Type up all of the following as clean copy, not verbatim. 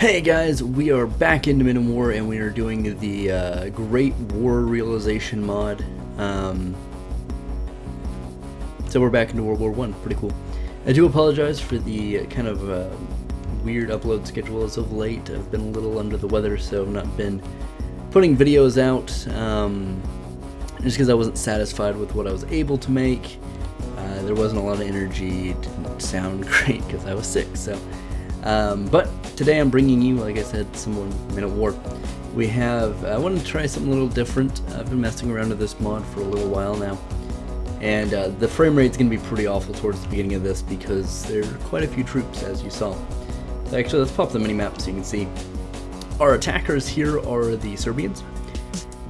Hey guys, we are back in Dominion War and we are doing the Great War Realism Mod. So we're back into World War I, pretty cool. I do apologize for the kind of weird upload schedule as of late. I've been a little under the weather, so I've not been putting videos out just because I wasn't satisfied with what I was able to make. There wasn't a lot of energy, it didn't sound great because I was sick, so. But today I'm bringing you, like I said, some more Minute War. We have, I wanted to try something a little different. I've been messing around with this mod for a little while now. And the frame rate's going to be pretty awful towards the beginning of this because there are quite a few troops, as you saw. So actually, let's pop the mini-map so you can see. Our attackers here are the Serbians.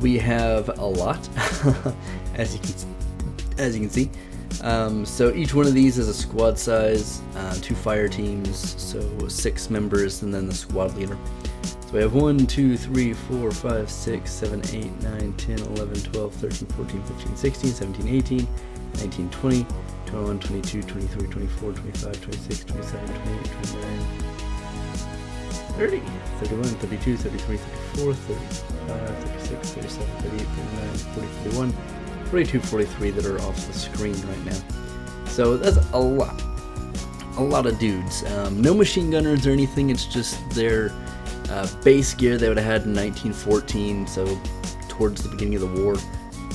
We have a lot, as you can see. So each one of these is a squad size, 2 fire teams, so 6 members, and then the squad leader. So we have 1, 2, 3, 4, 5, 6, 7, 8, 9, 10, 11, 12, 13, 14, 15, 16, 17, 18, 19, 20, 21, 22, 23, 24, 25, 26, 27, 28, 29, 30, 31, 32, 33, 34, 35, 36, 37, 38, 39, 40, 41, 42, 43 that are off the screen right now. So that's a lot of dudes. No machine gunners or anything, it's just their base gear they would have had in 1914, so towards the beginning of the war.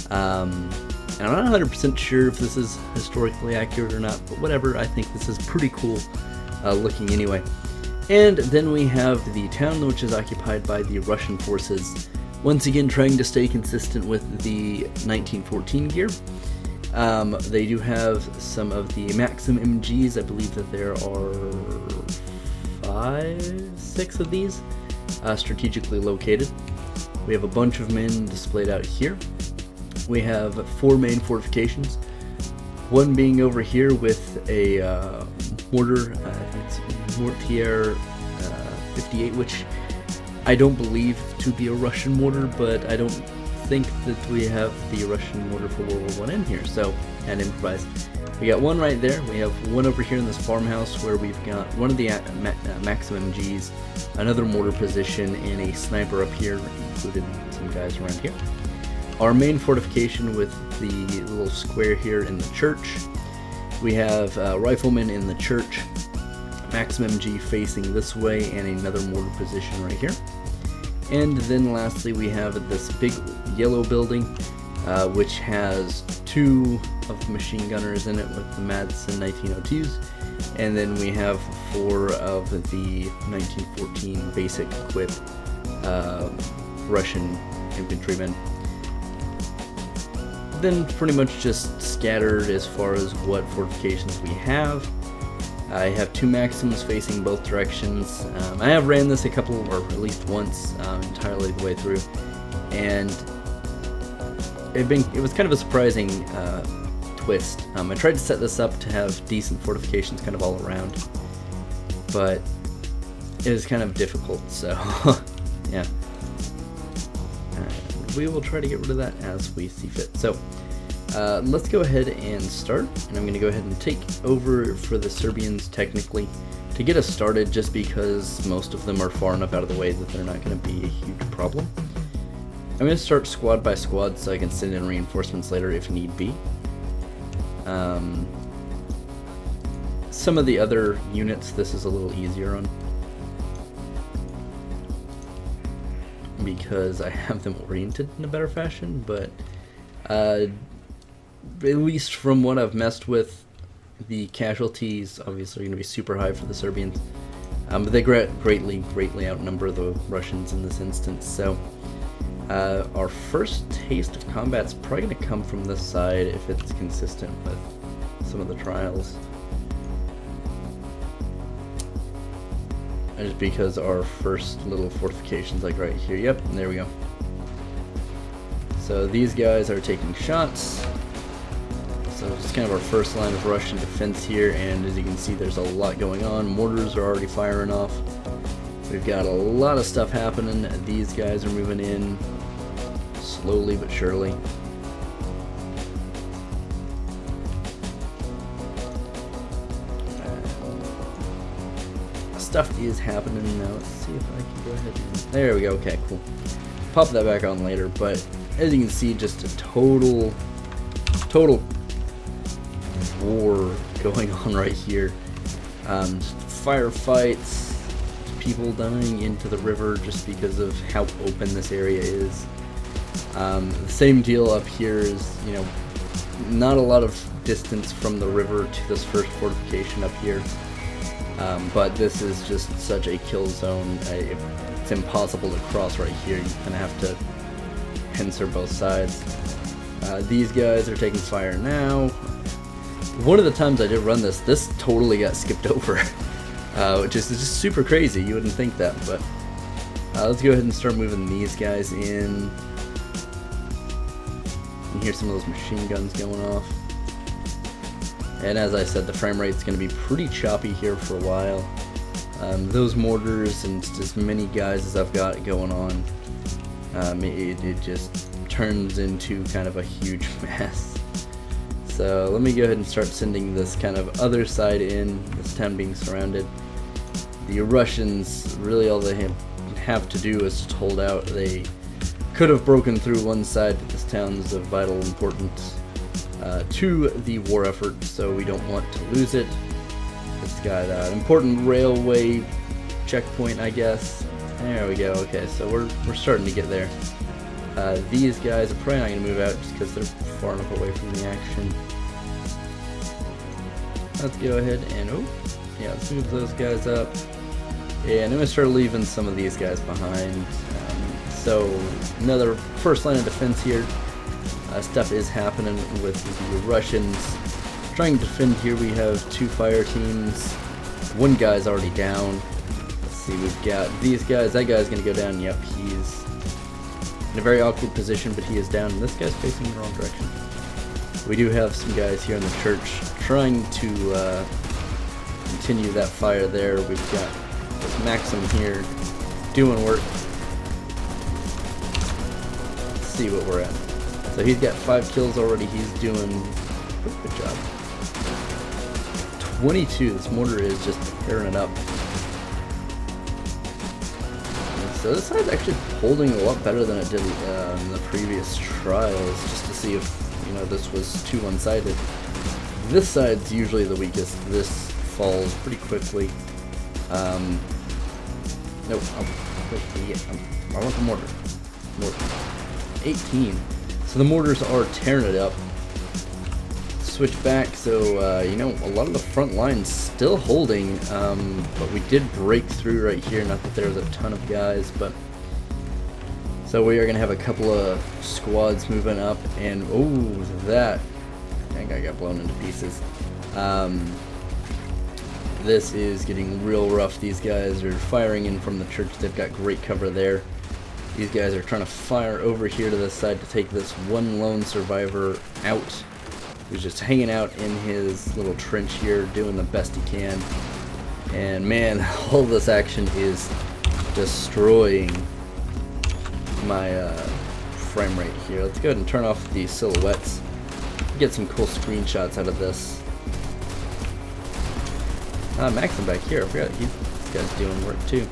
And I'm not 100% sure if this is historically accurate or not, but whatever, I think this is pretty cool looking anyway. And then we have the town, which is occupied by the Russian forces. Once again, trying to stay consistent with the 1914 gear. They do have some of the Maxim MGs. I believe that there are 6 of these strategically located. We have a bunch of men displayed out here. We have 4 main fortifications. One being over here with a mortar, it's Mortier 58, which I don't believe to be a Russian mortar, but I don't think that we have the Russian mortar for World War I in here, so and improvise. We got one right there. We have one over here in this farmhouse where we've got one of the Maxim MGs, another mortar position, and a sniper up here, included some guys around here. Our main fortification with the little square here in the church. We have riflemen in the church, Maxim MG facing this way, and another mortar position right here. And then lastly we have this big yellow building which has 2 of the machine gunners in it with the Madsen 1902s, and then we have 4 of the 1914 basic equipped Russian infantrymen. Then pretty much just scattered as far as what fortifications we have. I have 2 Maxims facing both directions. I have ran this a couple, or at least once, entirely the way through, and it was kind of a surprising twist. I tried to set this up to have decent fortifications kind of all around, but it was kind of difficult, so yeah. We will try to get rid of that as we see fit. So let's go ahead and start, and I'm going to go ahead and take over for the Serbians technically to get us started, just because most of them are far enough out of the way that they're not going to be a huge problem. I'm going to start squad by squad so I can send in reinforcements later if need be. Some of the other units this is a little easier on, because I have them oriented in a better fashion, but at least from what I've messed with, the casualties obviously are going to be super high for the Serbians, but they greatly outnumber the Russians in this instance. So our first taste of combat is probably going to come from this side if it's consistent with some of the trials. Just because our first little fortification's like right here. Yep, there we go. So these guys are taking shots. So it's kind of our first line of Russian defense here, and as you can see there's a lot going on. Mortars are already firing off. We've got a lot of stuff happening. These guys are moving in slowly but surely. Stuff is happening now. Let's see if I There we go. Okay, cool. Pop that back on later, but as you can see, just a total war going on right here. Just firefights, people dying into the river just because of how open this area is. The same deal up here is, you know, not a lot of distance from the river to this first fortification up here, but this is just such a kill zone. It's impossible to cross right here. You kind of have to pincer both sides. These guys are taking fire now. One of the times I did run this totally got skipped over, which is just super crazy. You wouldn't think that, but let's go ahead and start moving these guys in. You can hear some of those machine guns going off. And as I said, the frame rate's going to be pretty choppy here for a while. Those mortars and as many guys as I've got going on, it just turns into kind of a huge mess. So let me go ahead and start sending this kind of other side in, this town being surrounded. The Russians, really all they have to do is just hold out. They could have broken through one side, but this town's of vital importance to the war effort, so we don't want to lose it. It's got an important railway checkpoint, I guess. There we go. Okay, so we're starting to get there. These guys are probably not going to move out just because they're far enough away from the action. Let's go ahead and, oh, yeah, let's move those guys up. And I'm going to start leaving some of these guys behind. So, another first line of defense here. Stuff is happening with the Russians. Trying to defend here, we have two fire teams. One guy's already down. Let's see, we've got these guys. That guy's going to go down. Yep, he's in a very awkward position, but he is down. And this guy's facing the wrong direction. We do have some guys here in the church trying to continue that fire there. We've got this Maxim here doing work. Let's see what we're at. So he's got 5 kills already. He's doing a good job. 22. This mortar is just tearing it up. And so this side's actually holding a lot better than it did in the previous trials, just to see if, you know, this was too one-sided. This side's usually the weakest. This falls pretty quickly. Nope. I want the mortar. 18. So the mortars are tearing it up. Switch back, so you know, a lot of the front lines still holding, but we did break through right here. Not that there was a ton of guys, but so we are gonna have a couple of squads moving up, and oh, that guy got blown into pieces. This is getting real rough. These guys are firing in from the church. They've got great cover there. These guys are trying to fire over here to this side to take this one lone survivor out, who's just hanging out in his little trench here, doing the best he can. And man, all this action is destroying my frame rate here. Let's go ahead and turn off the silhouettes. Get some cool screenshots out of this. Maxim back here. I forgot this guy's doing work too.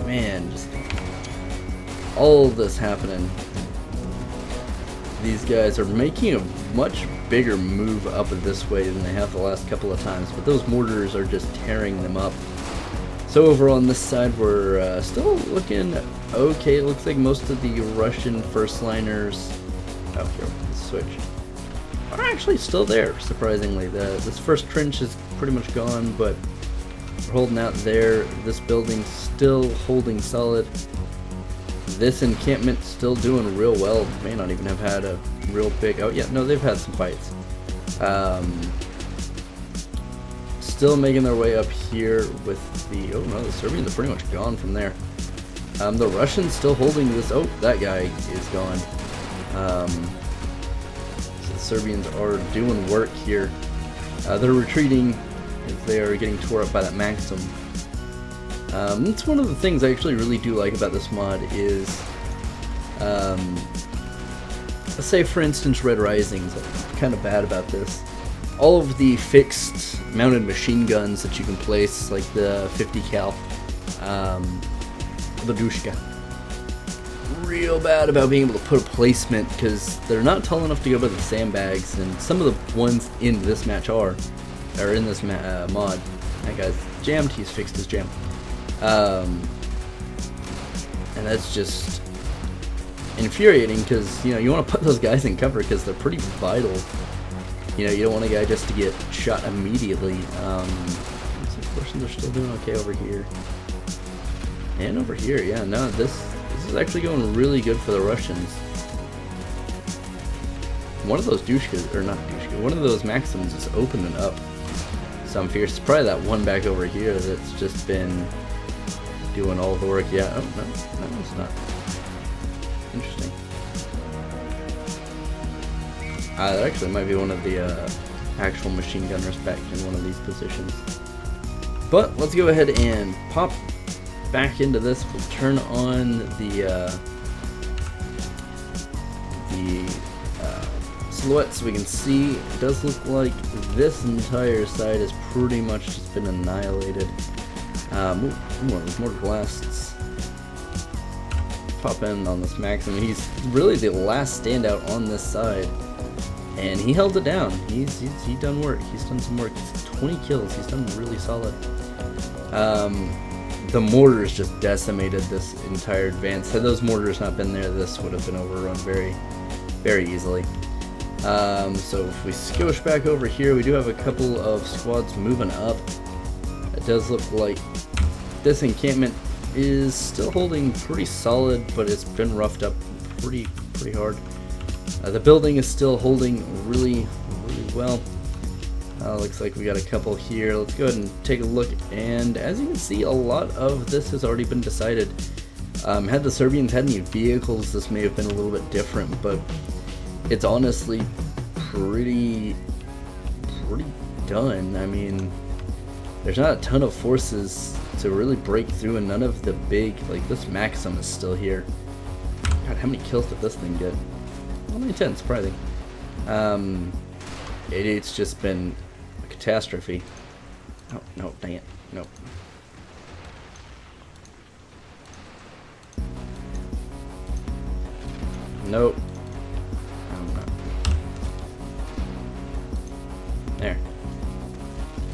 Man, just all this happening. These guys are making a much bigger move up this way than they have the last couple of times, but those mortars are just tearing them up. So overall on this side, we're still looking okay. It looks like most of the Russian first liners, oh here, let's switch, are actually still there, surprisingly. This first trench is pretty much gone, but we're holding out there. This building's still holding solid. This encampment still doing real well. May not even have had a real big, oh yeah, no, they've had some fights. Still making their way up here with the, oh no, the Serbians are pretty much gone from there. The Russians still holding this, oh, that guy is gone. So the Serbians are doing work here. They're retreating as they are getting tore up by that Maxim. That's one of the things I actually really do like about this mod is, let's say for instance Red Rising's kind of bad about this. all of the fixed mounted machine guns that you can place, like the 50 cal, the Dushka. Real bad about being able to put a placement because they're not tall enough to go by the sandbags, and some of the ones in this match are in this mod. That guy's jammed. He's fixed his jam, and that's just infuriating because you want to put those guys in cover because they're pretty vital. You don't want a guy just to get shot immediately. The Russians are still doing okay over here. And over here, yeah, no, this is actually going really good for the Russians. One of those one of those Maxims is opening up some fierce. It's probably that one back over here that's just been doing all the work. Yeah, oh, no, it's not. Interesting. That actually might be one of the actual machine gunners back in one of these positions. But let's go ahead and pop back into this. We'll turn on the silhouette so we can see. It does look like this entire side has pretty much just been annihilated. More blasts. Pop in on this Maxim. He's really the last standout on this side, and he held it down. He's done work. He's done some work. It's 20 kills. He's done really solid. The mortars just decimated this entire advance. Had those mortars not been there, this would have been overrun very, very easily. So if we skoosh back over here, we do have a couple of squads moving up. It does look like this encampment is still holding pretty solid, but it's been roughed up pretty hard. The building is still holding really well. Looks like we got a couple here. Let's go ahead and take a look, and as you can see, a lot of this has already been decided. Had the Serbians had any vehicles, this may have been a little bit different, but it's honestly pretty done. I mean, there's not a ton of forces to really break through, and none of the big, like this Maxim is still here. God, how many kills did this thing get? Only 10, surprising. It's just been a catastrophe. Oh, no, dang it. Nope. Nope. There.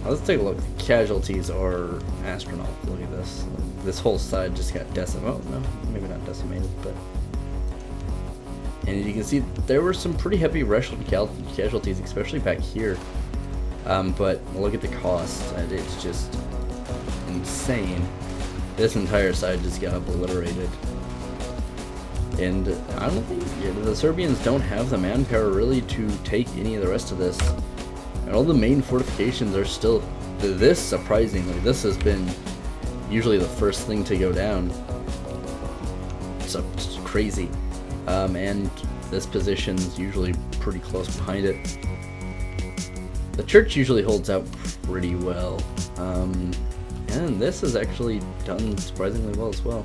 Now let's take a look. The casualties are astronomical. Look at this. This whole side just got decimated. Oh, no, maybe not decimated, but. And you can see there were some pretty heavy Russian casualties, especially back here. But look at the cost. It's just insane. This entire side just got obliterated. And I don't think the Serbians don't have the manpower really to take any of the rest of this. And all the main fortifications are still, this surprisingly, this has been usually the first thing to go down. So it's crazy. And this position's usually pretty close behind it. The church usually holds out pretty well. And this is actually done surprisingly well as well.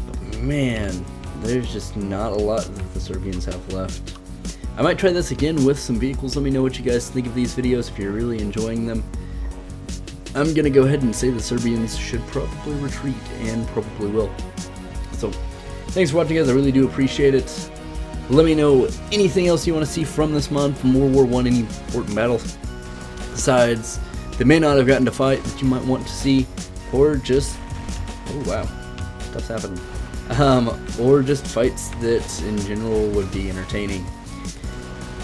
But man, there's just not a lot that the Serbians have left. I might try this again with some vehicles. Let me know what you guys think of these videos if you're really enjoying them. I'm gonna go ahead and say the Serbians should probably retreat, and probably will. So thanks for watching, guys. I really do appreciate it. Let me know anything else you want to see from this mod, from World War I, any important battles besides they may not have gotten to fight that you might want to see, or just, oh wow, stuff's happening, or just fights that in general would be entertaining.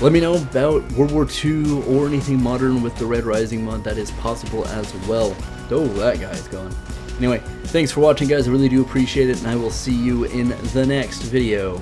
Let me know about World War II or anything modern with the Red Rising mod. That is possible as well. Oh, that guy's gone. Anyway, thanks for watching, guys. I really do appreciate it, and I will see you in the next video.